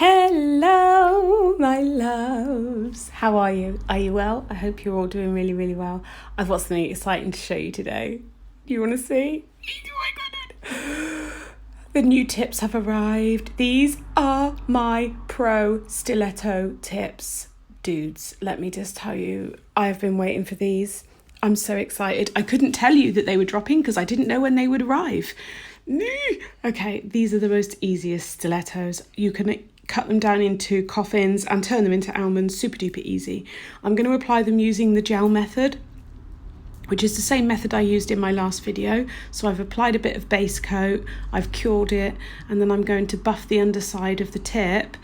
Hello, my loves. How are you? Are you well? I hope you're all doing really, really well. I've got something exciting to show you today. Do you want to see? Oh my god. The new tips have arrived. These are my pro stiletto tips. Dudes, let me just tell you, I've been waiting for these. I'm so excited. I couldn't tell you that they were dropping because I didn't know when they would arrive. Okay, these are the most easiest stilettos. You can cut them down into coffins and turn them into almonds, super duper easy. I'm going to apply them using the gel method, which is the same method I used in my last video. So I've applied a bit of base coat, I've cured it, and then I'm going to buff the underside of the tip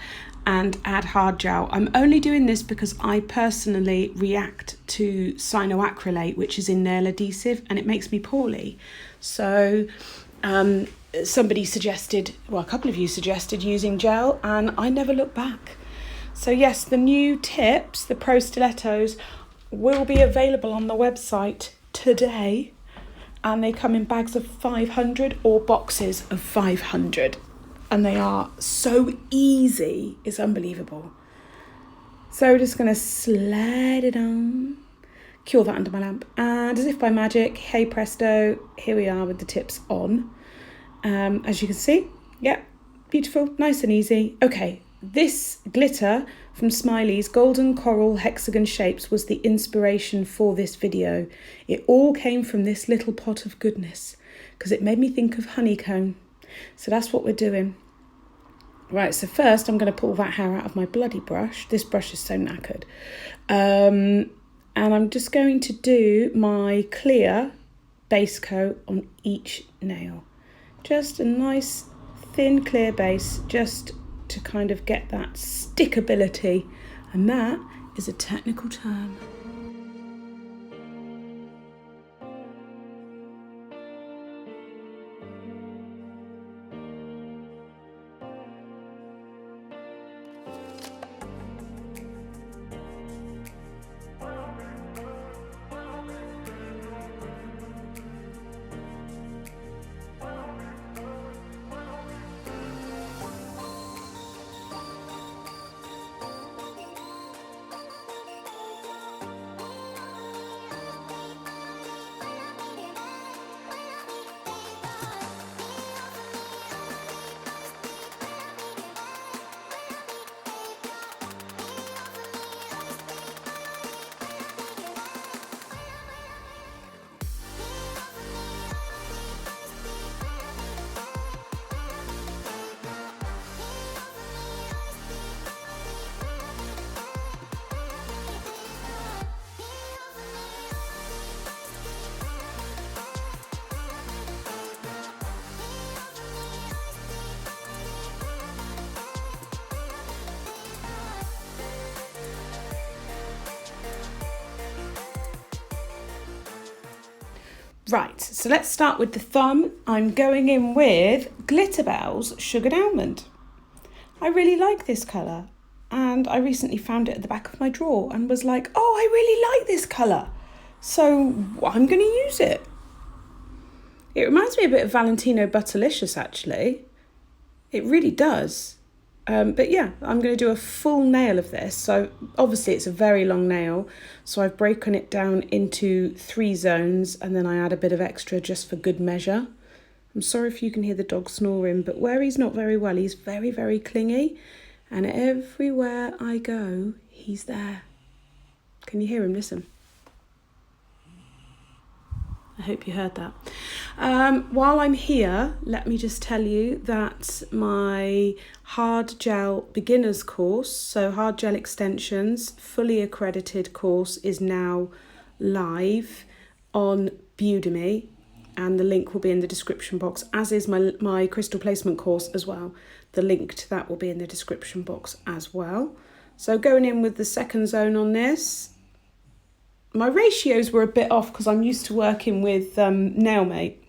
and add hard gel. I'm only doing this because I personally react to cyanoacrylate, which is in nail adhesive, and it makes me poorly. So somebody suggested, well, a couple of you suggested using gel, and I never looked back. So yes, the new tips, the pro stilettos, will be available on the website today, and they come in bags of 500 or boxes of 500, and they are so easy, it's unbelievable. So we're just going to slide it on, cure that under my lamp, and as if by magic, hey presto, here we are with the tips on. As you can see, yeah, beautiful, nice and easy. Okay, this glitter from Smiley's Golden Coral Hexagon Shapes was the inspiration for this video. It all came from this little pot of goodness because it made me think of honeycomb. So that's what we're doing. Right, so first I'm going to pull that hair out of my bloody brush. This brush is so knackered. And I'm just going to do my clear base coat on each nail. Just a nice thin clear base, just to kind of get that stickability, and that is a technical term. Right, so let's start with the thumb. I'm going in with Glitterbell's Sugared Almond. I really like this colour, and I recently found it at the back of my drawer and was like, oh, I really like this colour, so I'm going to use it. It reminds me a bit of Valentino Butterlicious, actually. It really does. But yeah, I'm going to do a full nail of this. So obviously it's a very long nail. So I've broken it down into 3 zones, and then I add a bit of extra just for good measure. I'm sorry if you can hear the dog snoring, but where he's not very well, he's very, very clingy. And everywhere I go, he's there. Can you hear him? Listen. I hope you heard that. While I'm here, let me just tell you that my hard gel beginners course, so hard gel extensions, fully accredited course, is now live on Udemy, and the link will be in the description box, as is my crystal placement course as well. The link to that will be in the description box as well. So going in with the second zone on this, my ratios were a bit off because I'm used to working with Nailmate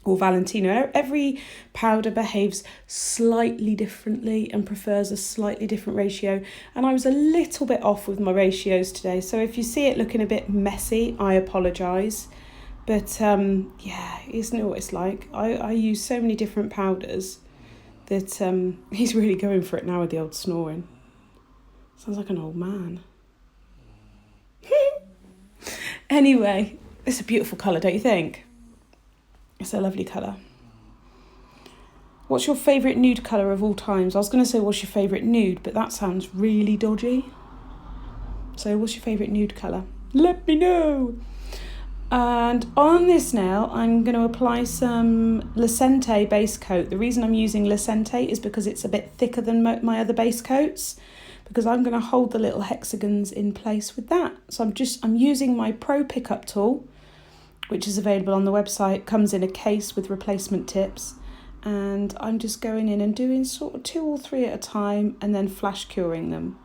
or Valentino. Every powder behaves slightly differently and prefers a slightly different ratio, and I was a little bit off with my ratios today. So if you see it looking a bit messy, I apologise. But yeah, isn't it what it's like? I use so many different powders that he's really going for it now with the old snoring. Sounds like an old man. Anyway, it's a beautiful colour, don't you think? It's a lovely colour. What's your favourite nude colour of all times? I was going to say what's your favourite nude, but that sounds really dodgy. So what's your favourite nude colour? Let me know. And on this nail, I'm going to apply some Licente base coat. The reason I'm using Licente is because it's a bit thicker than my other base coats, because I'm going to hold the little hexagons in place with that. So I'm using my Pro pickup tool, which is available on the website, comes in a case with replacement tips. And I'm just going in and doing sort of 2 or 3 at a time and then flash curing them.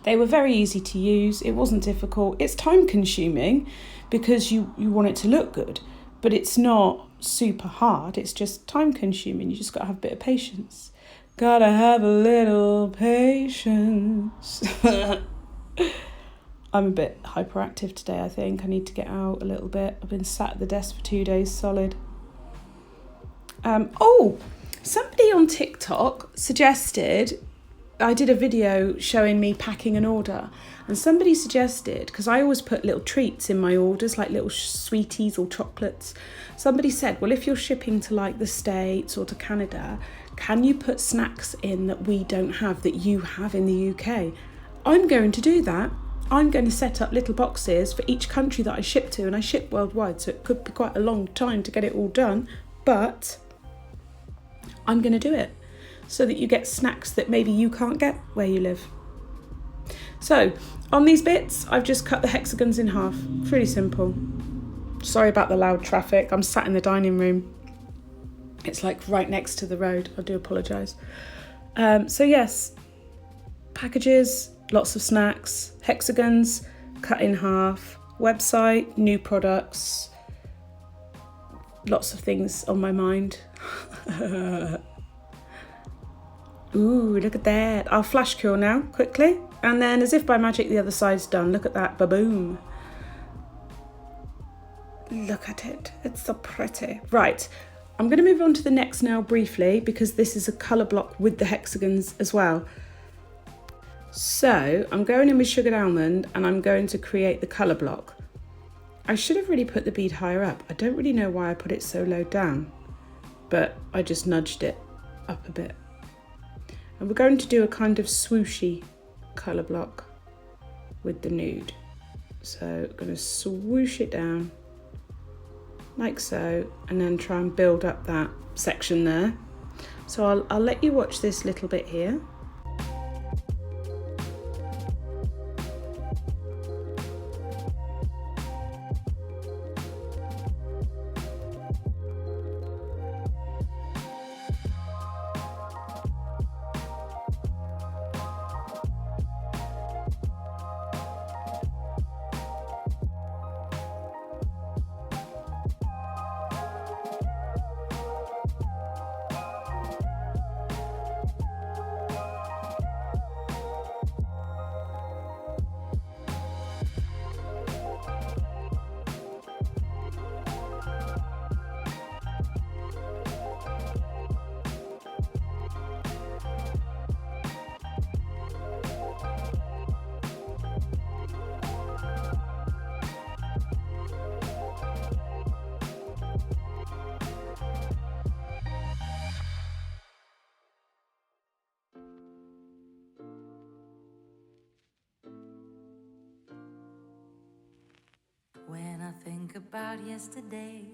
They were very easy to use. It wasn't difficult. It's time consuming because you want it to look good, but it's not super hard. It's just time consuming. You just got to have a bit of patience. Gotta have a little patience. I'm a bit hyperactive today, I think. I need to get out a little bit. I've been sat at the desk for 2 days solid. Somebody on TikTok suggested, I did a video showing me packing an order, and somebody suggested, because I always put little treats in my orders, like little sweeties or chocolates. Somebody said, well, if you're shipping to like the States or to Canada, can you put snacks in that we don't have, that you have in the UK? I'm going to do that. I'm going to set up little boxes for each country that I ship to, and I ship worldwide, so it could be quite a long time to get it all done, but I'm going to do it so that you get snacks that maybe you can't get where you live. So on these bits, I've just cut the hexagons in half. It's really simple. Sorry about the loud traffic. I'm sat in the dining room. It's like right next to the road. I do apologise. So yes, packages, lots of snacks, hexagons, cut in half, website, new products, lots of things on my mind. Ooh, look at that. I'll flash cure now, quickly. And then as if by magic, the other side's done. Look at that, ba-boom. Look at it. It's so pretty. Right, I'm going to move on to the next nail briefly, because this is a colour block with the hexagons as well. So I'm going in with sugared almond and I'm going to create the colour block. I should have really put the bead higher up. I don't really know why I put it so low down, but I just nudged it up a bit. And we're going to do a kind of swooshy colour block with the nude. So I'm going to swoosh it down like so, and then try and build up that section there. So I'll let you watch this little bit here. When I think about yesterday,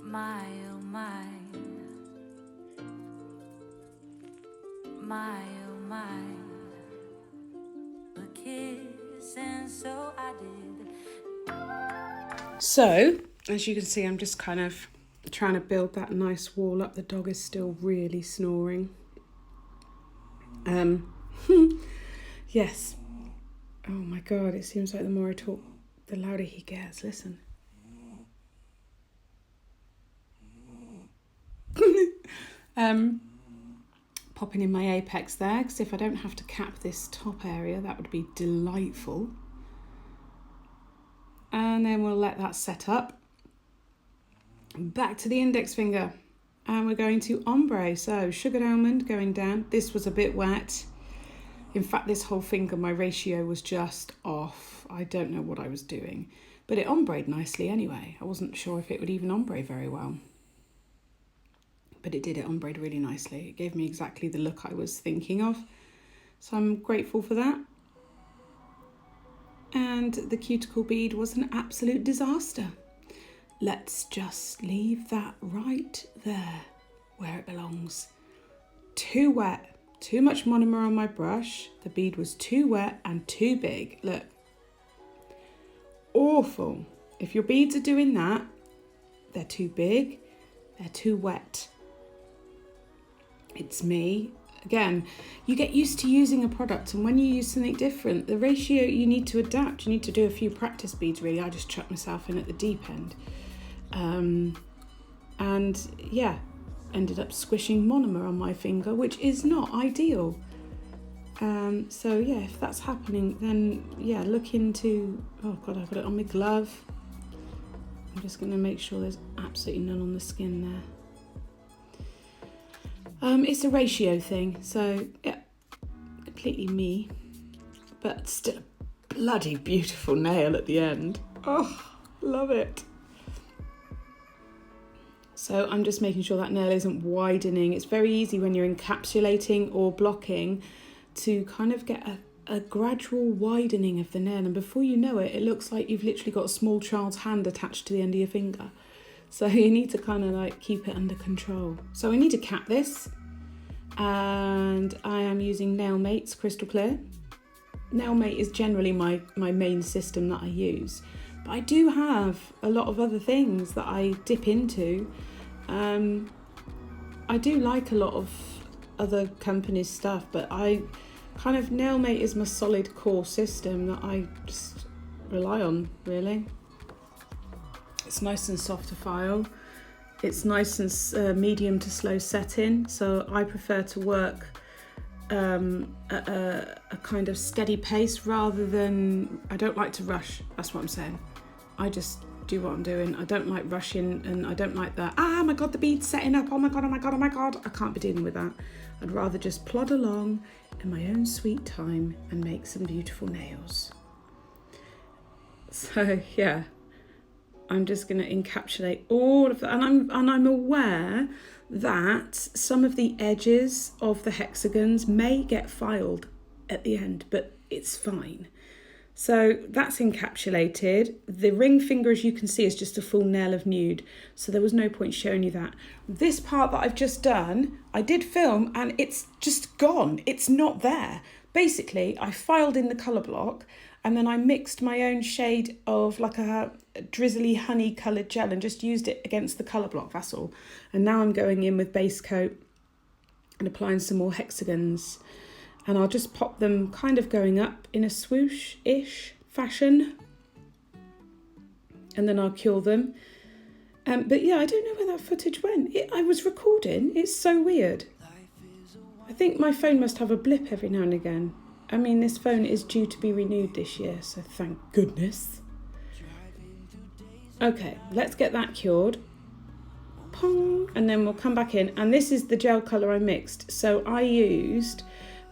my oh my, my oh my, a kiss, and so I did. So as you can see, I'm just kind of trying to build that nice wall up. The dog is still really snoring. Yes. Oh my God, it seems like the more I talk, the louder he gets. Listen. Popping in my apex there, because if I don't have to cap this top area, that would be delightful. And then we'll let that set up. Back to the index finger. And we're going to ombre. So sugared almond going down. This was a bit wet. In fact, this whole finger, my ratio was just off. I don't know what I was doing. But it ombreed nicely anyway. I wasn't sure if it would even ombre very well. But it did, it ombreed really nicely. It gave me exactly the look I was thinking of. So I'm grateful for that. And the cuticle bead was an absolute disaster. Let's just leave that right there where it belongs. Too wet, too much monomer on my brush. The bead was too wet and too big. Look. Awful. If your beads are doing that, they're too big, they're too wet. It's me. Again, you get used to using a product, and when you use something different, the ratio, you need to adapt. You need to do a few practice beads, really. I just chucked myself in at the deep end. And yeah, ended up squishing monomer on my finger, which is not ideal. So yeah, if that's happening, then yeah, look into, oh God, I've got it on my glove. I'm just going to make sure there's absolutely none on the skin there. It's a ratio thing, so yeah, completely me, but still a bloody beautiful nail at the end. Oh, love it. So I'm just making sure that nail isn't widening. It's very easy when you're encapsulating or blocking to kind of get a gradual widening of the nail, and before you know it, it looks like you've literally got a small child's hand attached to the end of your finger. So you need to kind of like keep it under control. So I need to cap this, and I am using Nailmate's Crystal Clear. Nailmate is generally my main system that I use, but I do have a lot of other things that I dip into. I do like a lot of other companies' stuff, but I kind of, Nailmate is my solid core system that I just rely on, really. It's nice and soft to file. It's nice and medium to slow setting, so I prefer to work at a kind of steady pace rather than, I don't like to rush, that's what I'm saying. I just do what I'm doing. I don't like rushing, and I don't like that, oh my God, the bead's setting up, oh my God, oh my God, oh my God. I can't be dealing with that. I'd rather just plod along in my own sweet time and make some beautiful nails. So yeah, I'm just going to encapsulate all of that, and I'm aware that some of the edges of the hexagons may get filed at the end, but it's fine. So that's encapsulated. The ring finger, as you can see, is just a full nail of nude, so there was no point showing you that. This part that I've just done, I did film, and it's just gone. It's not there. Basically, I filed in the colour block, and then I mixed my own shade of like a drizzly honey coloured gel and just used it against the colour block, that's all. And now I'm going in with base coat and applying some more hexagons. And I'll just pop them kind of going up in a swoosh-ish fashion. And then I'll cure them. But yeah, I don't know where that footage went. I was recording. It's so weird. I think my phone must have a blip every now and again. I mean, this phone is due to be renewed this year, so thank goodness. Okay, let's get that cured. Pong! And then we'll come back in. And this is the gel colour I mixed. So I used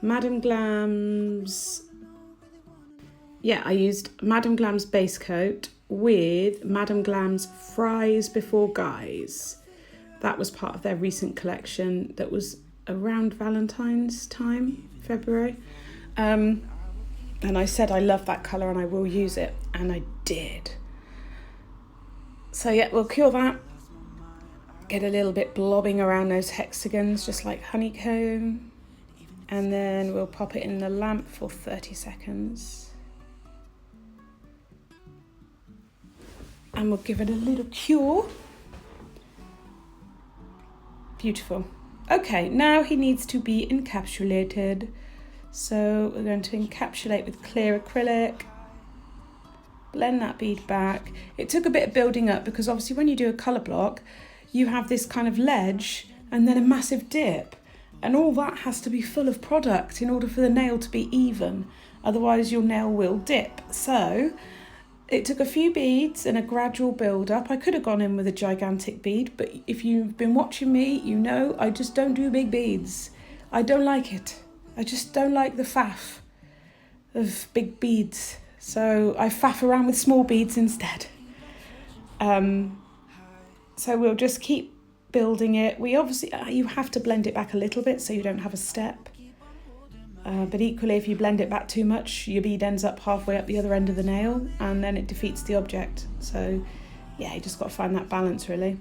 Madame Glam's... Yeah, I used Madame Glam's base coat with Madame Glam's Fries Before Guys. That was part of their recent collection that was around Valentine's time, February. And I said I love that colour and I will use it, and I did. So yeah, we'll cure that. Get a little bit blobbing around those hexagons, just like honeycomb. And then we'll pop it in the lamp for 30 seconds. And we'll give it a little cure. Beautiful. Okay, now he needs to be encapsulated. So we're going to encapsulate with clear acrylic. Blend that bead back. It took a bit of building up because obviously when you do a colour block, you have this kind of ledge and then a massive dip. And all that has to be full of product in order for the nail to be even. Otherwise your nail will dip. So It took a few beads and a gradual build up. I could have gone in with a gigantic bead, but if you've been watching me, you know I just don't do big beads. I don't like it. I just don't like the faff of big beads. So I faff around with small beads instead. So we'll just keep building it. We obviously, you have to blend it back a little bit so you don't have a step. But equally, if you blend it back too much, your bead ends up halfway up the other end of the nail and then it defeats the object. So yeah, you just got to find that balance really.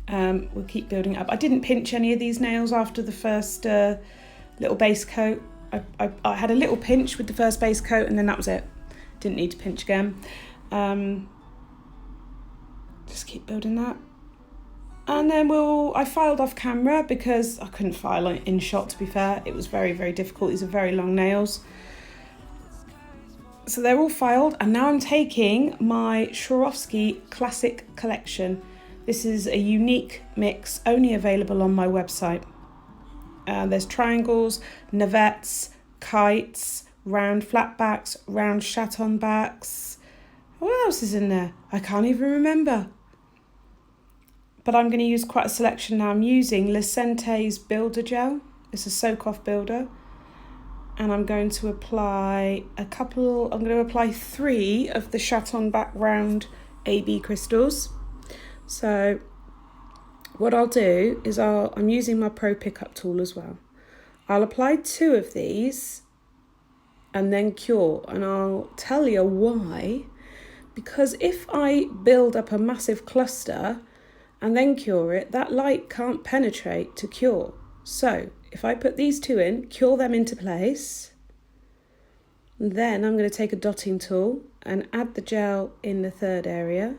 We'll keep building it up. I didn't pinch any of these nails after the first little base coat. I had a little pinch with the first base coat and then that was it. Didn't need to pinch again. Just keep building that. And then I filed off camera because I couldn't file in shot, to be fair. It was very, very difficult. These are very long nails. So they're all filed. And now I'm taking my Swarovski Classic Collection. This is a unique mix, only available on my website. There's triangles, navettes, kites, round flatbacks, round chaton backs. What else is in there? I can't even remember. But I'm going to use quite a selection now. I'm using Lecente's Builder Gel. It's a soak-off builder. And I'm going to apply 3 of the chaton back round AB crystals. So what I'll do is I'm using my Pro Pickup tool as well. I'll apply 2 of these and then cure. And I'll tell you why. Because if I build up a massive cluster and then cure it, that light can't penetrate to cure. So if I put these 2 in, cure them into place, then I'm going to take a dotting tool and add the gel in the 3rd area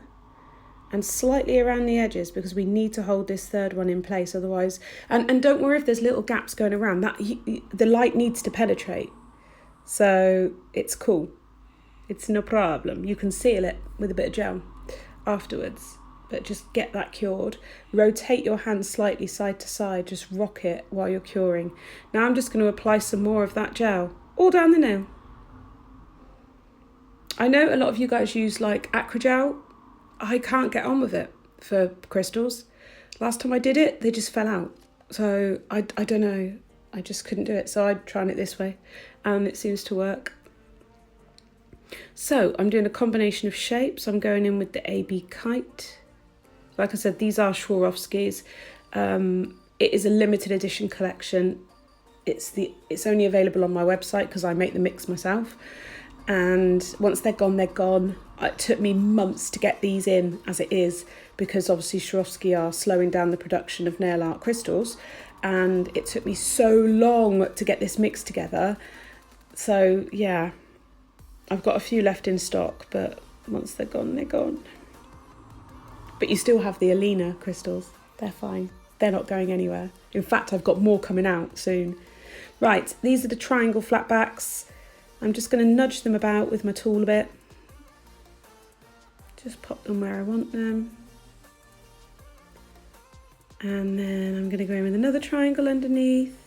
and slightly around the edges because we need to hold this 3rd one in place otherwise. And don't worry if there's little gaps going around, the light needs to penetrate. So it's cool. It's no problem. You can seal it with a bit of gel afterwards. But just get that cured. Rotate your hand slightly side to side. Just rock it while you're curing. Now I'm just going to apply some more of that gel all down the nail. I know a lot of you guys use like Acrygel. I can't get on with it for crystals. Last time I did it, they just fell out. So I don't know. I just couldn't do it. So I'm trying it this way. And it seems to work. So I'm doing a combination of shapes. I'm going in with the AB Kite. Like I said, these are Swarovskis. It is a limited edition collection. It's only available on my website because I make the mix myself. And once they're gone, they're gone. It took me months to get these in as it is because obviously Swarovski are slowing down the production of nail art crystals. And it took me so long to get this mix together. So yeah, I've got a few left in stock, but once they're gone, they're gone. But you still have the Alina crystals. They're fine. They're not going anywhere. In fact, I've got more coming out soon. Right, these are the triangle flatbacks. I'm just going to nudge them about with my tool a bit. Just pop them where I want them. And then I'm going to go in with another triangle underneath.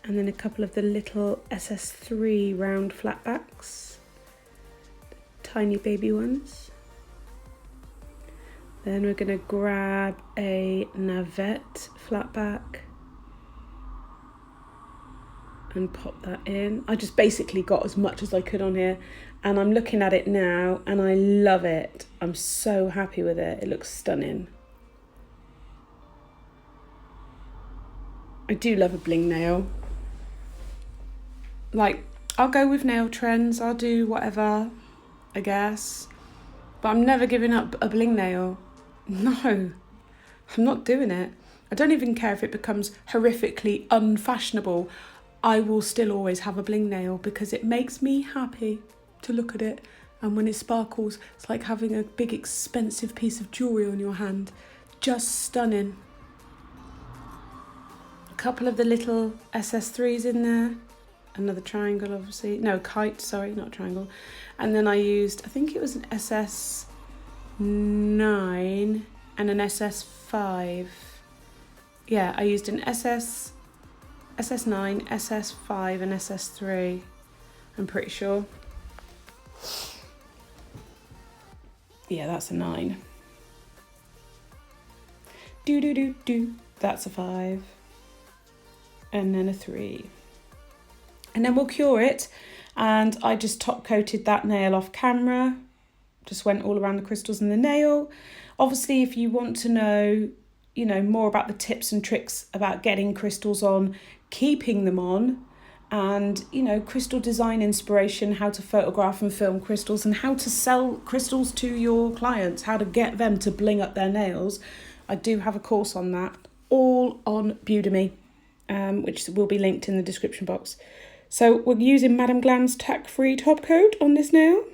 And then a couple of the little SS3 round flatbacks. The tiny baby ones. Then we're going to grab a navette flatback and pop that in. I just basically got as much as I could on here and I'm looking at it now and I love it. I'm so happy with it. It looks stunning. I do love a bling nail. Like, I'll go with nail trends. I'll do whatever, I guess. But I'm never giving up a bling nail. No, I'm not doing it. I don't even care if it becomes horrifically unfashionable. I will still always have a bling nail because it makes me happy to look at it. And when it sparkles, it's like having a big expensive piece of jewellery on your hand. Just stunning. A couple of the little SS3s in there. Another triangle, obviously. No, kite, sorry, not triangle. And then I used, I think it was an SS9 and an SS5. Yeah, I used an SS9, SS5 and SS3, I'm pretty sure. Yeah, that's a 9. That's a 5. And then a 3. And then we'll cure it. And I just top coated that nail off camera. Just went all around the crystals in the nail. Obviously, if you want to know, more about the tips and tricks about getting crystals on, keeping them on, and, crystal design inspiration, how to photograph and film crystals, and how to sell crystals to your clients, how to get them to bling up their nails, I do have a course on that, all on Udemy, which will be linked in the description box. So we're using Madame Glam's tack-free top coat on this nail.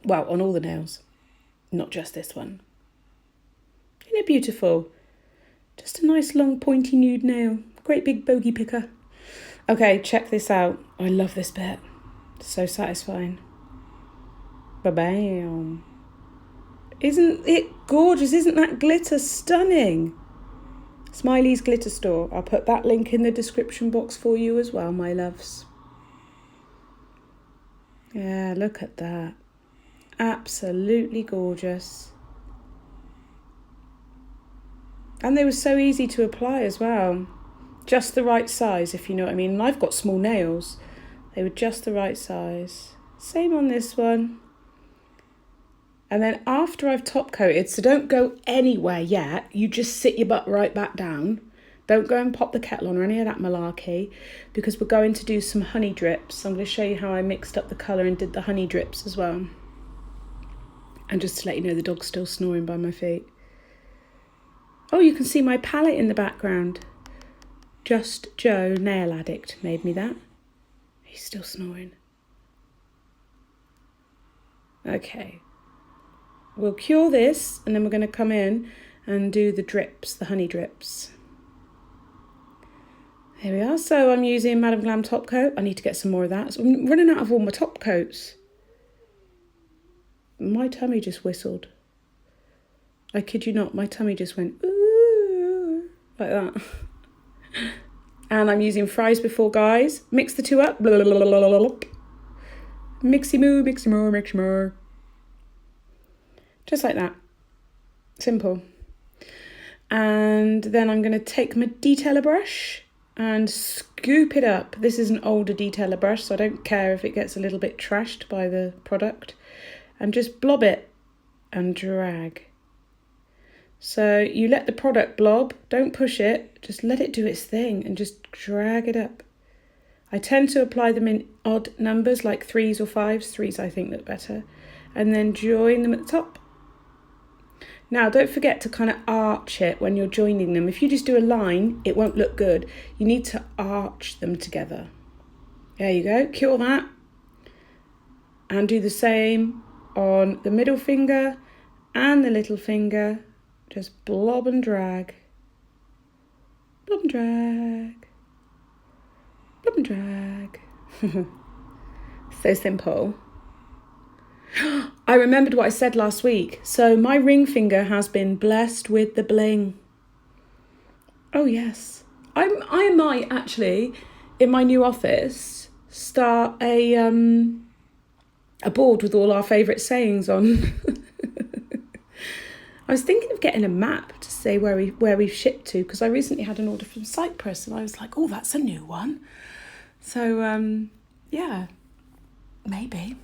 Well, on all the nails, not just this one. Isn't it beautiful? Just a nice long pointy nude nail. Great big bogey picker. Okay, check this out. I love this bit. So satisfying. Ba-bam. Isn't it gorgeous? Isn't that glitter stunning? Smiley's Glitter Store. I'll put that link in the description box for you as well, my loves. Yeah, look at that. Absolutely gorgeous. And they were so easy to apply as well. Just the right size, if you know what I mean. And I've got small nails. They were just the right size. Same on this one. And then after I've top coated, so don't go anywhere yet. You just sit your butt right back down. Don't go and pop the kettle on or any of that malarkey, because we're going to do some honey drips. I'm going to show you how I mixed up the colour and did the honey drips as well. And just to let you know, the dog's still snoring by my feet. Oh, you can see my palette in the background. Just Joe, nail addict, made me that. He's still snoring. Okay. We'll cure this, and then we're going to come in and do the drips, the honey drips. Here we are. So I'm using Madame Glam top coat. I need to get some more of that. So I'm running out of all my top coats. My tummy just whistled. I kid you not, my tummy just went ooh, like that. And I'm using Fries Before Guys. Mix the two up. Mixy moo, mixy more, mixy more. Just like that. Simple. And then I'm going to take my detailer brush and scoop it up. This is an older detailer brush, so I don't care if it gets a little bit trashed by the product. And just blob it and drag. So you let the product blob, don't push it, just let it do its thing and just drag it up. I tend to apply them in odd numbers like 3s or 5s. 3s I think look better. And then join them at the top. Now don't forget to kind of arch it when you're joining them. If you just do a line, it won't look good. You need to arch them together. There you go, cure that. And do the same on the middle finger and the little finger. Just blob and drag. Blob and drag. Blob and drag. So simple. I remembered what I said last week. So my ring finger has been blessed with the bling. Oh yes. I might actually, in my new office, start a board with all our favourite sayings on. I was thinking of getting a map to say where we've shipped to, because I recently had an order from Cyprus and I was like, oh, that's a new one. So, yeah, maybe.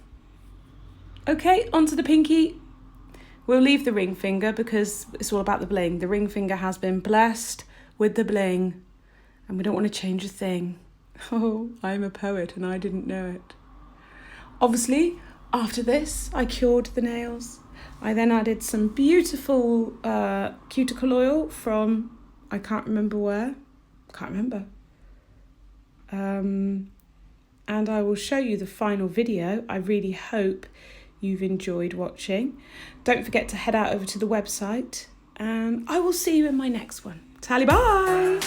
Okay, onto the pinky. We'll leave the ring finger because it's all about the bling. The ring finger has been blessed with the bling and we don't want to change a thing. Oh, I'm a poet and I didn't know it. Obviously, after this, I cured the nails. I then added some beautiful cuticle oil from, I can't remember where. Can't remember. And I will show you the final video. I really hope you've enjoyed watching. Don't forget to head out over to the website and I will see you in my next one. Tally bye!